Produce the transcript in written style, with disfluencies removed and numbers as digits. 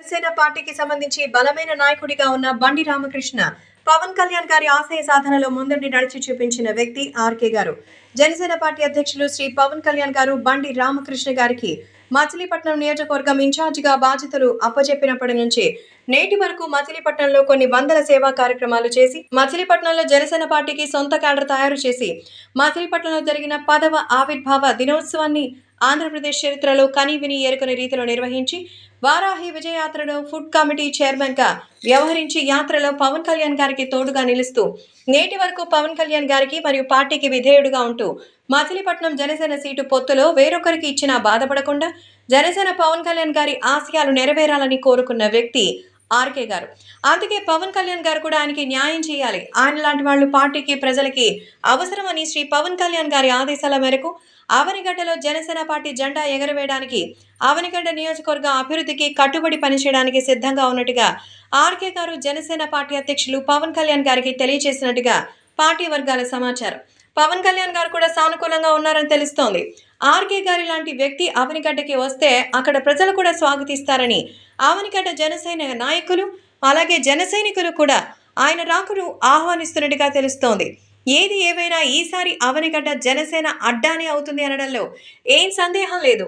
జనసేన పార్టీకి సంబంధించి బలమైన నాయకుడిగా ఉన్న బండి రామకృష్ణ పవన్ కళ్యాణ్ గారి ఆశయ సాధనలో ముందుండి నడిచి చూపించిన వ్యక్తి ఆర్కే గారు. జనసేన పార్టీ అధ్యక్షులు శ్రీ పవన్ కళ్యాణ్ గారు బండి రామకృష్ణ గారికి మచిలీపట్నం నియోజకవర్గం ఇన్ఛార్జిగా బాధ్యతలు అప్పచెప్పినప్పటి నుంచి నేటి వరకు మచిలీపట్నంలో కొన్ని వందల సేవా కార్యక్రమాలు చేసి మచిలీపట్నంలో జనసేన పార్టీకి సొంత క్యాడర్ తయారు చేసి మచిలీపట్నంలో జరిగిన 10వ ఆవిర్భావ దినోత్సవాన్ని ఆంధ్రప్రదేశ్ చరిత్రలో కనీవిని ఎరుకని రీతిలో నిర్వహించి వారాహి విజయయాత్రలో ఫుడ్ కమిటీ చైర్మన్ గా వ్యవహరించి యాత్రలో పవన్ కళ్యాణ్ గారికి తోడుగా నిలుస్తూ నేటి వరకు పవన్ కళ్యాణ్ గారికి మరియు పార్టీకి విధేయుడుగా ఉంటూ మచిలీపట్నం జనసేన సీటు పొత్తులో వేరొకరికి ఇచ్చినా బాధపడకుండా జనసేన పవన్ కళ్యాణ్ గారి ఆశయాలు నెరవేరాలని కోరుకున్న వ్యక్తి ఆర్కే గారు. అందుకే పవన్ కళ్యాణ్ గారు కూడా ఆయనకి న్యాయం చేయాలి, ఆయన లాంటి వాళ్ళు పార్టీకి ప్రజలకి అవసరమని శ్రీ పవన్ కళ్యాణ్ గారి ఆదేశాల మేరకు ఆవనిగడ్డలో జనసేన పార్టీ జెండా ఎగరవేయడానికి ఆవనిగడ్డ నియోజకవర్గ అభివృద్ధికి కట్టుబడి పనిచేయడానికి సిద్ధంగా ఉన్నట్టుగా ఆర్కే గారు జనసేన పార్టీ అధ్యక్షులు పవన్ కళ్యాణ్ గారికి తెలియజేసినట్టుగా పార్టీ వర్గాల సమాచారం. పవన్ కళ్యాణ్ గారు కూడా సానుకూలంగా ఉన్నారని తెలుస్తోంది. ఆర్కే గారి లాంటి వ్యక్తి ఆవనిగడ్డకి వస్తే అక్కడ ప్రజలు కూడా స్వాగతిస్తారని ఆవనిగడ్డ జనసేన నాయకులు అలాగే జనసైనికులు కూడా ఆయన రాకను ఆహ్వానిస్తున్నట్టుగా తెలుస్తోంది. ఏది ఏవైనా ఈసారి ఆవనిగడ్డ జనసేన అడ్డానే అవుతుంది అనడంలో ఏం సందేహం లేదు.